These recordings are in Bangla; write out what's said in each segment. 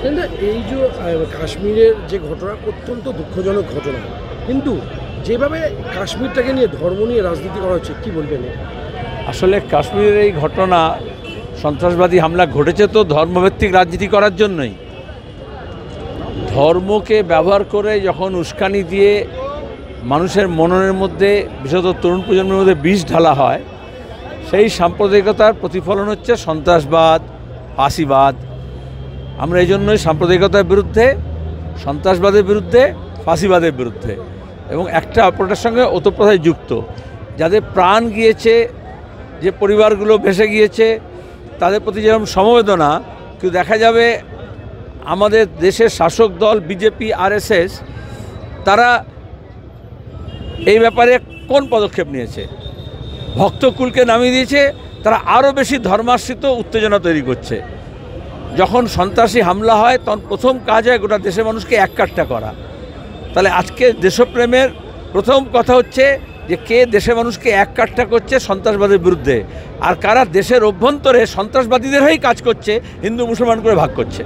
কিন্তু এই যে কাশ্মীরের যে ঘটনা অত্যন্ত দুঃখজনক ঘটনা, কিন্তু যেভাবে কাশ্মীরটাকে নিয়ে ধর্ম নিয়ে রাজনীতি করা হচ্ছে, কি বলবেন? আসলে কাশ্মীরের এই ঘটনা, সন্ত্রাসবাদী হামলা ঘটেছে তো ধর্মভিত্তিক রাজনীতি করার জন্যই। ধর্মকে ব্যবহার করে যখন উস্কানি দিয়ে মানুষের মননের মধ্যে, বিশেষত তরুণ প্রজন্মের মধ্যে বিষ ঢালা হয়, সেই সাম্প্রদায়িকতার প্রতিফলন হচ্ছে সন্ত্রাসবাদ, ফাঁসিবাদ। আমরা এই জন্যই সাম্প্রদায়িকতার বিরুদ্ধে, সন্ত্রাসবাদের বিরুদ্ধে, ফাঁসিবাদের বিরুদ্ধে, এবং একটা অপরটার সঙ্গে ওতপ্রোতভাবে যুক্ত। যাদের প্রাণ গিয়েছে, যে পরিবারগুলো ভেসে গিয়েছে, তাদের প্রতি যেরকম সমবেদনা, কিন্তু দেখা যাবে আমাদের দেশের শাসক দল বিজেপি, আরএসএস, তারা এই ব্যাপারে কোন পদক্ষেপ নিয়েছে? ভক্তকুলকে নামিয়ে দিয়েছে, তারা আরও বেশি ধর্মাশ্রিত উত্তেজনা তৈরি করছে। যখন সন্ত্রাসী হামলা হয় তখন প্রথম কাজ হয় গোটা দেশের মানুষকে এককাট্টা করা। তাহলে আজকে দেশপ্রেমের প্রথম কথা হচ্ছে যে কে দেশের মানুষকে এককাট্টা করছে সন্ত্রাসবাদের বিরুদ্ধে, আর কারা দেশের অভ্যন্তরে সন্ত্রাসবাদীদের হয়েই কাজ করছে, হিন্দু মুসলমান করে ভাগ করছে।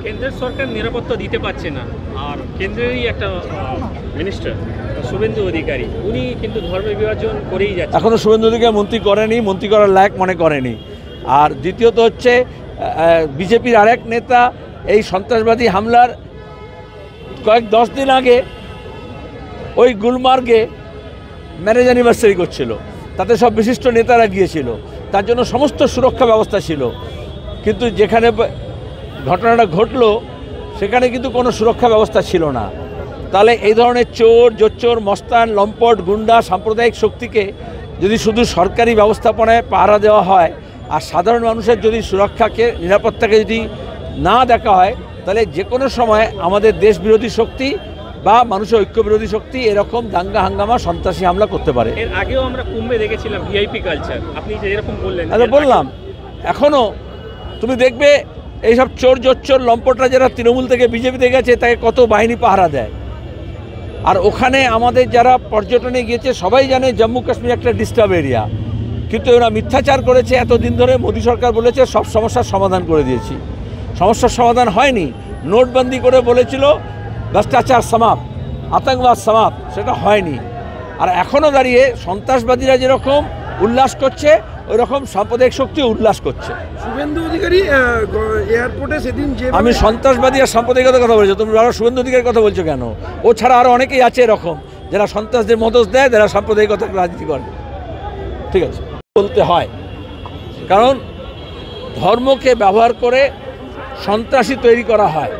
কেন্দ্রের সরকার নিরাপত্তা দিতে পারছে না, আর কেন্দ্রেরই একটা মিনিস্টার শুভেন্দু অধিকারী, উনি কিন্তু ধর্মের বিভাজন করেই যাচ্ছে। এখনও শুভেন্দু অধিকারী মন্ত্রী করেনি, মন্ত্রী করার লায়ক মনে করেনি। আর দ্বিতীয়ত হচ্ছে বিজেপির আরেক নেতা এই সন্ত্রাসবাদী হামলার 10 দিন আগে ওই গুলমার্গে ম্যারেজ অ্যানিভার্সারি করছিল, তাতে সব বিশিষ্ট নেতারা গিয়েছিল, তার জন্য সমস্ত সুরক্ষা ব্যবস্থা ছিল। কিন্তু যেখানে ঘটনাটা ঘটলো সেখানে কিন্তু কোনো সুরক্ষা ব্যবস্থা ছিল না। তাহলে এই ধরনের চোর, জোচ্চোর, মস্তান, লম্পট, গুন্ডা, সাম্প্রদায়িক শক্তিকে যদি শুধু সরকারি ব্যবস্থাপনায় পাহারা দেওয়া হয়, আর সাধারণ মানুষের যদি সুরক্ষাকে, নিরাপত্তাকে যদি না দেখা হয়, তাহলে যে কোনো সময় আমাদের দেশ বিরোধী শক্তি বা মানুষের ঐক্য বিরোধী শক্তি এরকম দাঙ্গা হাঙ্গামা, সন্ত্রাসী হামলা করতে পারে। এর আগেও আমরা কুম্ভে দেখেছিলাম ভিআইপি কালচার, আপনি যেরকম বললেন। বললাম, এখনও তুমি দেখবে এইসব চোর, জোচ্চোর, লম্পটরা যারা তৃণমূল থেকে বিজেপিতে গেছে, তাকে কত বাহিনী পাহারা দেয়। আর ওখানে আমাদের যারা পর্যটনে গিয়েছে সবাই জানে জম্মু কাশ্মীর একটা ডিস্টার্ব এরিয়া, কিন্তু ওরা মিথ্যাচার করেছে। এতদিন ধরে মোদী সরকার বলেছে সব সমস্যার সমাধান করে দিয়েছি, সমস্যার সমাধান হয়নি। নোটবন্দি করে বলেছিল ভ্রষ্টাচার সমাপ, আতঙ্কবাদ সমাপ, সেটা হয়নি। আর এখনও দাঁড়িয়ে সন্ত্রাসবাদীরা যেরকম উল্লাস করছে, ওই রকম সাম্প্রদায়িক শক্তি উল্লাস করছে। শুভেন্দু অধিকারী এয়ারপোর্টে সেদিন যে, আমি সন্ত্রাসবাদী আর সাম্প্রদায়িকতার কথা বলছি, তুমি আরও শুভেন্দু অধিকারীর কথা বলছো কেন? ও ছাড়া আরও অনেকেই আছে এরকম, যারা সন্ত্রাসদের মদত দেয়, যারা সাম্প্রদায়িকতার রাজনীতি করে। ঠিক আছে, বলতে হয়, কারণ ধর্মকে ব্যবহার করে সন্ত্রাসী তৈরি করা হয়।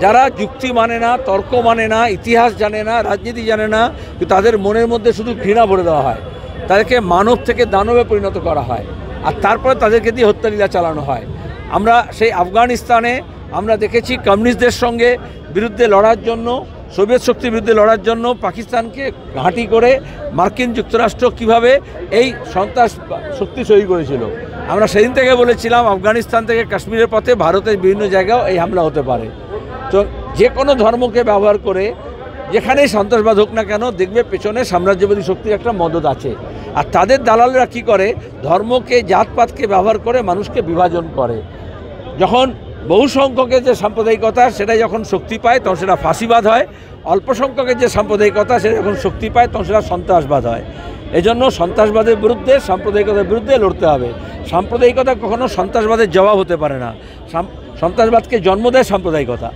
যারা যুক্তি মানে না, তর্ক মানে না, ইতিহাস জানে না, রাজনীতি জানে না, কিন্তু তাদের মনের মধ্যে শুধু ঘৃণা ভরে দেওয়া হয়, তাদেরকে মানব থেকে দানবে পরিণত করা হয়, আর তারপরে তাদেরকে দিয়ে হত্যালীলা চালানো হয়। আমরা সেই আফগানিস্তানে আমরা দেখেছি কমিউনিস্টদের সঙ্গে বিরুদ্ধে লড়ার জন্য, সোভিয়েত শক্তির বিরুদ্ধে লড়ার জন্য পাকিস্তানকে ঘাঁটি করে মার্কিন যুক্তরাষ্ট্র কিভাবে এই সন্ত্রাস শক্তি সই করেছিল। আমরা সেদিন থেকে বলেছিলাম আফগানিস্তান থেকে কাশ্মীরের পথে ভারতের বিভিন্ন জায়গাও এই হামলা হতে পারে। তো যে কোনো ধর্মকে ব্যবহার করে যেখানেই সন্ত্রাসবাদ হোক না কেন, দেখবে পেছনে সাম্রাজ্যবাদী শক্তির একটা মদত আছে। আর তাদের দালালরা কি করে? ধর্মকে, জাতপাতকে ব্যবহার করে মানুষকে বিভাজন করে। যখন বহু সংখ্যকের যে সাম্প্রদায়িকতা সেটা যখন শক্তি পায় তখন সেটা ফাঁসিবাদ হয়, অল্প সংখ্যকের যে সাম্প্রদায়িকতা সেটা যখন শক্তি পায় তখন সেটা সন্ত্রাসবাদ হয়। এজন্য সন্ত্রাসবাদের বিরুদ্ধে, সাম্প্রদায়িকতার বিরুদ্ধে লড়তে হবে। সাম্প্রদায়িকতা কখনো সন্ত্রাসবাদের জবাব হতে পারে না। সন্ত্রাসবাদকে জন্ম দেয় সাম্প্রদায়িকতা।